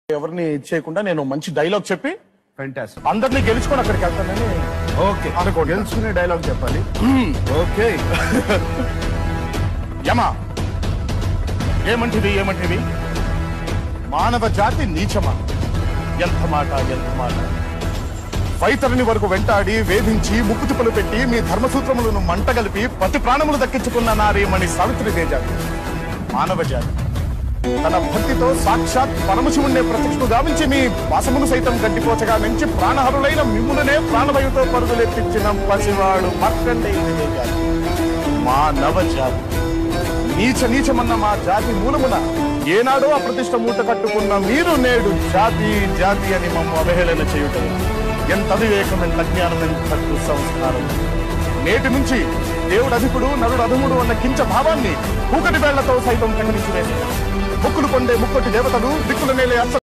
ఎవరిని చేయకుండా నేను మంచి డైలాగ్ చెప్పి ఫెంటాస్టిక్ అందరినీ గెలుచుకొని అక్కడికి వెళ్తానని ఓకే అనుకో. గెలుచుకునే డైలాగ్ చెప్పాలి ఓకే యమా ఏమంటివి మానవ జాతి నీచమా? ఎంత మాట వైతరిని వరకు వెంటాడి వేధించి ముక్కుతుపలు పెట్టి మీ ధర్మసూత్రములను మంటగలిపి పతి ప్రాణములు దక్కించుకున్న నారీమణి సావిత్రిదే జాతి మానవ జాతి. తన భక్తితో సాక్షాత్ పరమశివుణ్ణే ప్రత్యక్షము గావించి మీ వాసమును సైతం గడ్డిపోచగా మెంచి ప్రాణహరులైన మిమ్ములనే ప్రాణభయంతో పరుగులెత్తించిన పసివాడు మార్కండేయుడే జాతి మానవ జాతి. నీచమన్న మా జాతి మూలమున ఏనాడో అప్రతిష్ట మూట కట్టుకున్న మీరు నేడు జాతి అని మమ్మ అవహేళన చేయుట ఎంత వివేకం, ఎంత జ్ఞానం, ఎంత సంస్కారం. నేటి నుంచి దేవుడు అధికుడు నరుడు అధముడు అన్న కించ భావాన్ని కూకటి వేళ్లతో సైతం ప్రకటించి వేసి మొక్కులు పొందే ముక్కోటి దేవతలు దిక్కుల నేలే